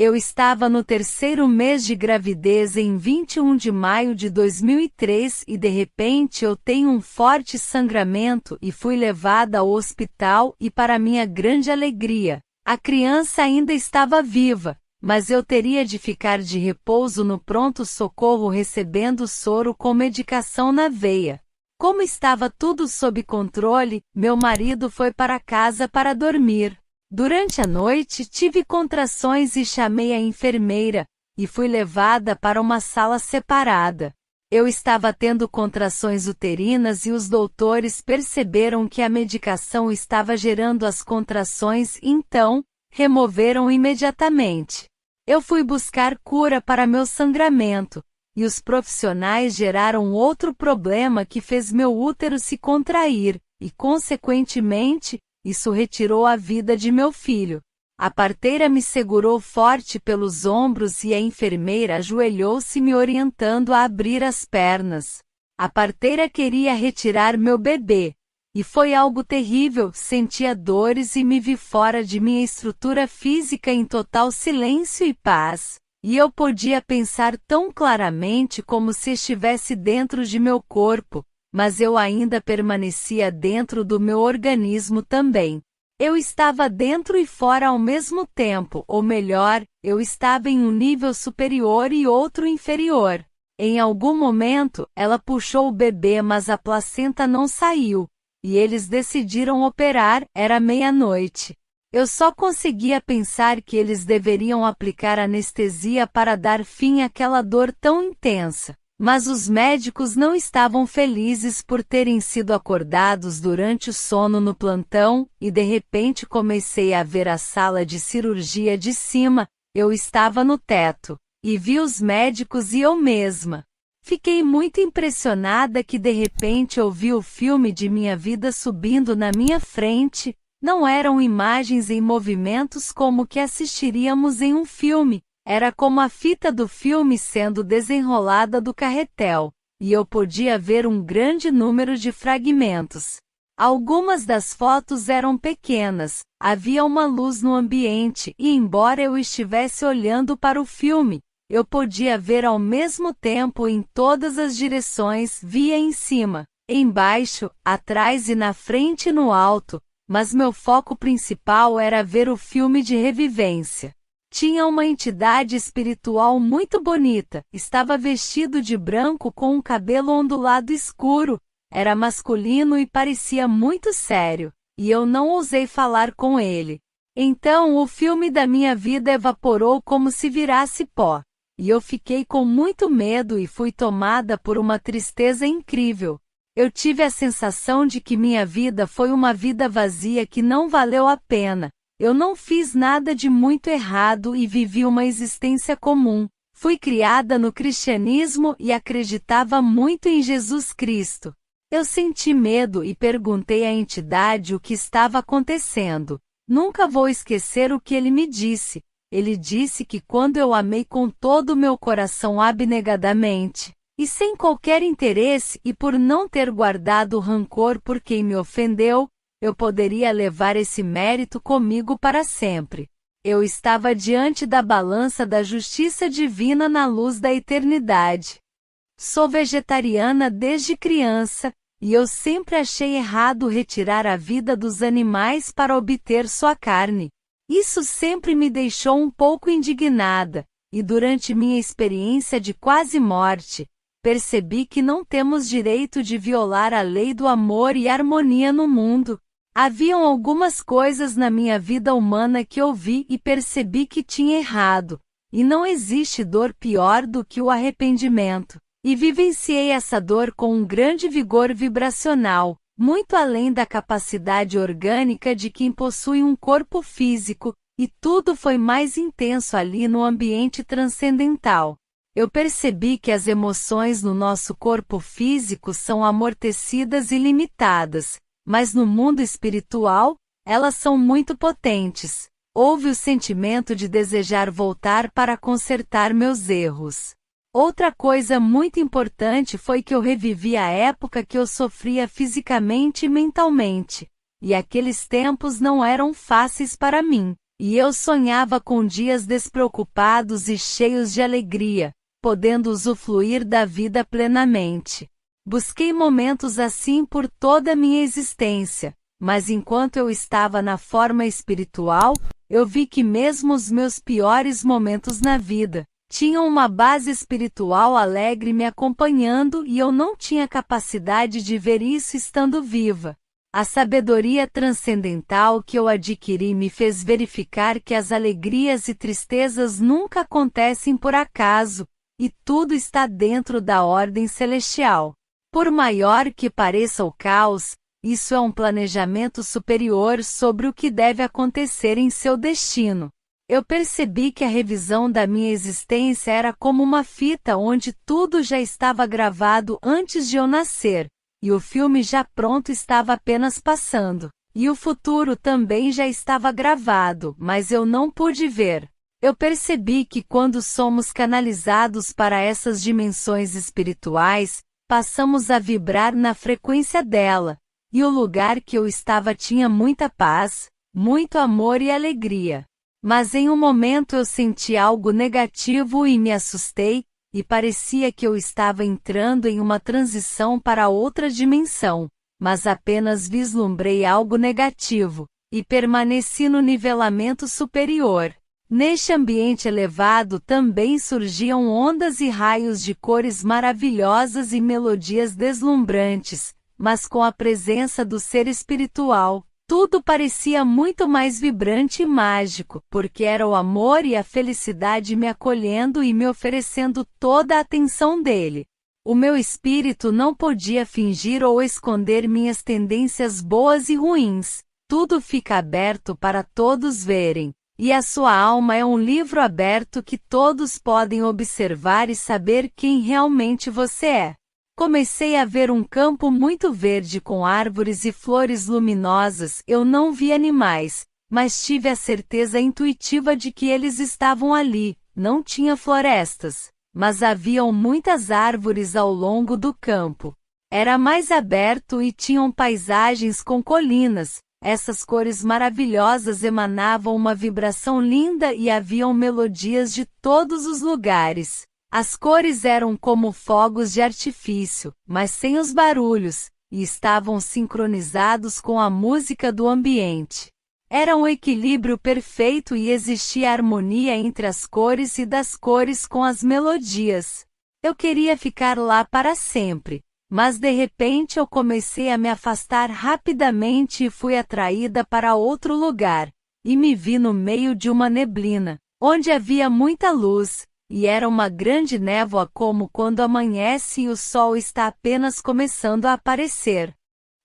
Eu estava no terceiro mês de gravidez em 21 de maio de 2003 e de repente eu tenho um forte sangramento e fui levada ao hospital e para minha grande alegria, a criança ainda estava viva, mas eu teria de ficar de repouso no pronto-socorro recebendo soro com medicação na veia. Como estava tudo sob controle, meu marido foi para casa para dormir. Durante a noite tive contrações e chamei a enfermeira, e fui levada para uma sala separada. Eu estava tendo contrações uterinas e os doutores perceberam que a medicação estava gerando as contrações, então, removeram imediatamente. Eu fui buscar cura para meu sangramento, e os profissionais geraram outro problema que fez meu útero se contrair, e consequentemente, isso retirou a vida de meu filho. A parteira me segurou forte pelos ombros e a enfermeira ajoelhou-se me orientando a abrir as pernas. A parteira queria retirar meu bebê. E foi algo terrível, sentia dores e me vi fora de minha estrutura física em total silêncio e paz. E eu podia pensar tão claramente como se estivesse dentro de meu corpo. Mas eu ainda permanecia dentro do meu organismo também. Eu estava dentro e fora ao mesmo tempo, ou melhor, eu estava em um nível superior e outro inferior. Em algum momento, ela puxou o bebê mas a placenta não saiu, e eles decidiram operar, era meia-noite. Eu só conseguia pensar que eles deveriam aplicar anestesia para dar fim àquela dor tão intensa. Mas os médicos não estavam felizes por terem sido acordados durante o sono no plantão, e de repente comecei a ver a sala de cirurgia de cima, eu estava no teto, e vi os médicos e eu mesma. Fiquei muito impressionada que de repente ouvi o filme de minha vida subindo na minha frente, não eram imagens em movimentos como que assistiríamos em um filme. Era como a fita do filme sendo desenrolada do carretel, e eu podia ver um grande número de fragmentos. Algumas das fotos eram pequenas, havia uma luz no ambiente e embora eu estivesse olhando para o filme, eu podia ver ao mesmo tempo em todas as direções, via em cima, embaixo, atrás e na frente e no alto, mas meu foco principal era ver o filme de revivência. Tinha uma entidade espiritual muito bonita, estava vestido de branco com um cabelo ondulado escuro, era masculino e parecia muito sério, e eu não ousei falar com ele. Então o filme da minha vida evaporou como se virasse pó, e eu fiquei com muito medo e fui tomada por uma tristeza incrível. Eu tive a sensação de que minha vida foi uma vida vazia que não valeu a pena. Eu não fiz nada de muito errado e vivi uma existência comum. Fui criada no cristianismo e acreditava muito em Jesus Cristo. Eu senti medo e perguntei à entidade o que estava acontecendo. Nunca vou esquecer o que ele me disse. Ele disse que quando eu amei com todo o meu coração abnegadamente, e sem qualquer interesse e por não ter guardado rancor por quem me ofendeu, eu poderia levar esse mérito comigo para sempre. Eu estava diante da balança da justiça divina na luz da eternidade. Sou vegetariana desde criança, e eu sempre achei errado retirar a vida dos animais para obter sua carne. Isso sempre me deixou um pouco indignada, e durante minha experiência de quase morte, percebi que não temos direito de violar a lei do amor e harmonia no mundo. Haviam algumas coisas na minha vida humana que eu vi e percebi que tinha errado, e não existe dor pior do que o arrependimento. E vivenciei essa dor com um grande vigor vibracional, muito além da capacidade orgânica de quem possui um corpo físico, e tudo foi mais intenso ali no ambiente transcendental. Eu percebi que as emoções no nosso corpo físico são amortecidas e limitadas, mas no mundo espiritual, elas são muito potentes. Houve o sentimento de desejar voltar para consertar meus erros. Outra coisa muito importante foi que eu revivi a época que eu sofria fisicamente e mentalmente. E aqueles tempos não eram fáceis para mim. E eu sonhava com dias despreocupados e cheios de alegria, podendo usufruir da vida plenamente. Busquei momentos assim por toda a minha existência, mas enquanto eu estava na forma espiritual, eu vi que mesmo os meus piores momentos na vida tinham uma base espiritual alegre me acompanhando e eu não tinha capacidade de ver isso estando viva. A sabedoria transcendental que eu adquiri me fez verificar que as alegrias e tristezas nunca acontecem por acaso, e tudo está dentro da ordem celestial. Por maior que pareça o caos, isso é um planejamento superior sobre o que deve acontecer em seu destino. Eu percebi que a revisão da minha existência era como uma fita onde tudo já estava gravado antes de eu nascer, e o filme já pronto estava apenas passando. E o futuro também já estava gravado, mas eu não pude ver. Eu percebi que quando somos canalizados para essas dimensões espirituais, passamos a vibrar na frequência dela, e o lugar que eu estava tinha muita paz, muito amor e alegria. Mas em um momento eu senti algo negativo e me assustei, e parecia que eu estava entrando em uma transição para outra dimensão, mas apenas vislumbrei algo negativo, e permaneci no nivelamento superior. Neste ambiente elevado também surgiam ondas e raios de cores maravilhosas e melodias deslumbrantes, mas com a presença do ser espiritual, tudo parecia muito mais vibrante e mágico, porque era o amor e a felicidade me acolhendo e me oferecendo toda a atenção dele. O meu espírito não podia fingir ou esconder minhas tendências boas e ruins. Tudo fica aberto para todos verem. E a sua alma é um livro aberto que todos podem observar e saber quem realmente você é. Comecei a ver um campo muito verde com árvores e flores luminosas. Eu não vi animais, mas tive a certeza intuitiva de que eles estavam ali. Não tinha florestas, mas haviam muitas árvores ao longo do campo. Era mais aberto e tinham paisagens com colinas. Essas cores maravilhosas emanavam uma vibração linda e haviam melodias de todos os lugares. As cores eram como fogos de artifício, mas sem os barulhos, e estavam sincronizados com a música do ambiente. Era um equilíbrio perfeito e existia harmonia entre as cores e das cores com as melodias. Eu queria ficar lá para sempre, mas de repente eu comecei a me afastar rapidamente e fui atraída para outro lugar, e me vi no meio de uma neblina, onde havia muita luz. E era uma grande névoa como quando amanhece e o sol está apenas começando a aparecer.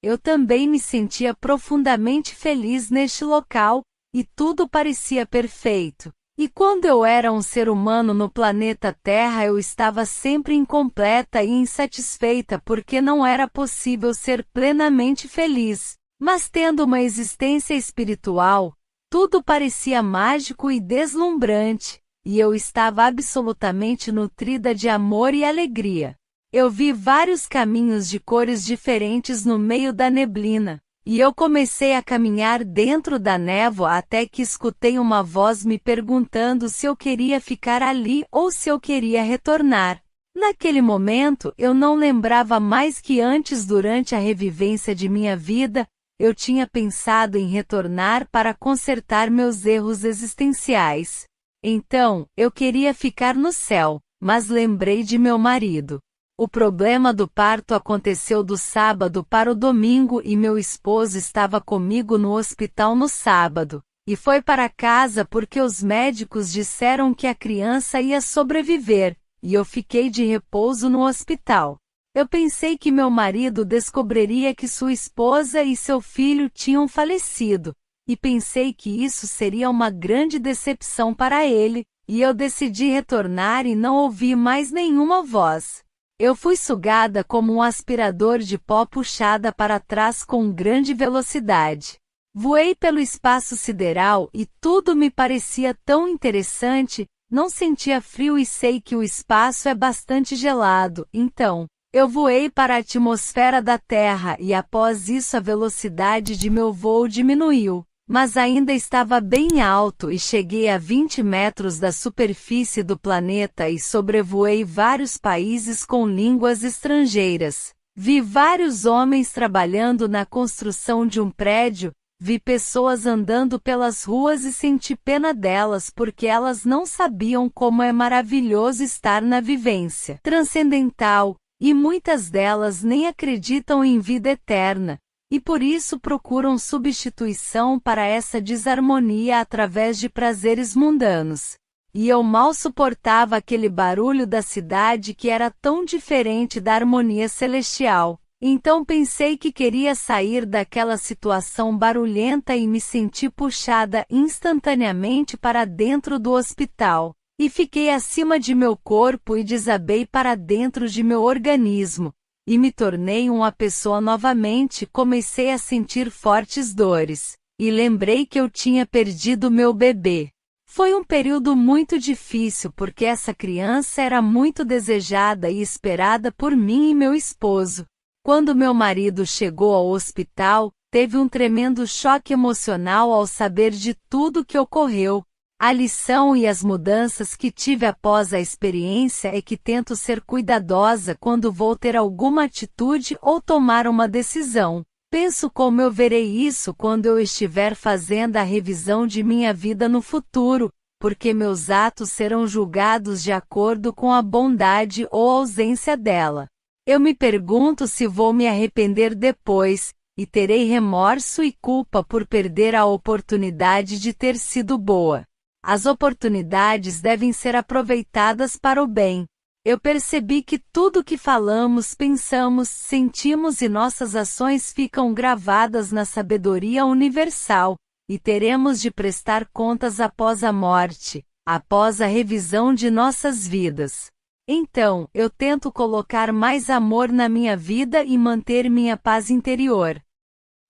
Eu também me sentia profundamente feliz neste local, e tudo parecia perfeito. E quando eu era um ser humano no planeta Terra eu estava sempre incompleta e insatisfeita porque não era possível ser plenamente feliz. Mas tendo uma existência espiritual, tudo parecia mágico e deslumbrante. E eu estava absolutamente nutrida de amor e alegria. Eu vi vários caminhos de cores diferentes no meio da neblina, e eu comecei a caminhar dentro da névoa até que escutei uma voz me perguntando se eu queria ficar ali ou se eu queria retornar. Naquele momento eu não lembrava mais que antes durante a revivência de minha vida, eu tinha pensado em retornar para consertar meus erros existenciais. Então, eu queria ficar no céu, mas lembrei de meu marido. O problema do parto aconteceu do sábado para o domingo e meu esposo estava comigo no hospital no sábado, e foi para casa porque os médicos disseram que a criança ia sobreviver, e eu fiquei de repouso no hospital. Eu pensei que meu marido descobriria que sua esposa e seu filho tinham falecido. E pensei que isso seria uma grande decepção para ele, e eu decidi retornar e não ouvi mais nenhuma voz. Eu fui sugada como um aspirador de pó puxada para trás com grande velocidade. Voei pelo espaço sideral e tudo me parecia tão interessante, não sentia frio e sei que o espaço é bastante gelado, então, eu voei para a atmosfera da Terra e após isso a velocidade de meu voo diminuiu. mas ainda estava bem alto e cheguei a 20 metros da superfície do planeta e sobrevoei vários países com línguas estrangeiras. Vi vários homens trabalhando na construção de um prédio, vi pessoas andando pelas ruas e senti pena delas porque elas não sabiam como é maravilhoso estar na vivência transcendental, e muitas delas nem acreditam em vida eterna, e por isso procuram substituição para essa desarmonia através de prazeres mundanos. E eu mal suportava aquele barulho da cidade que era tão diferente da harmonia celestial. Então pensei que queria sair daquela situação barulhenta e me senti puxada instantaneamente para dentro do hospital. E fiquei acima de meu corpo e desabei para dentro de meu organismo. E me tornei uma pessoa novamente. Comecei a sentir fortes dores. E lembrei que eu tinha perdido meu bebê. Foi um período muito difícil porque essa criança era muito desejada e esperada por mim e meu esposo. Quando meu marido chegou ao hospital, teve um tremendo choque emocional ao saber de tudo que ocorreu. A lição e as mudanças que tive após a experiência é que tento ser cuidadosa quando vou ter alguma atitude ou tomar uma decisão. Penso como eu verei isso quando eu estiver fazendo a revisão de minha vida no futuro, porque meus atos serão julgados de acordo com a bondade ou ausência dela. Eu me pergunto se vou me arrepender depois, e terei remorso e culpa por perder a oportunidade de ter sido boa. As oportunidades devem ser aproveitadas para o bem. Eu percebi que tudo que falamos, pensamos, sentimos e nossas ações ficam gravadas na sabedoria universal, e teremos de prestar contas após a morte, após a revisão de nossas vidas. Então, eu tento colocar mais amor na minha vida e manter minha paz interior.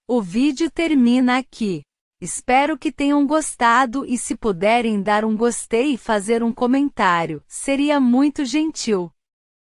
O vídeo termina aqui. Espero que tenham gostado e se puderem dar um gostei e fazer um comentário, seria muito gentil.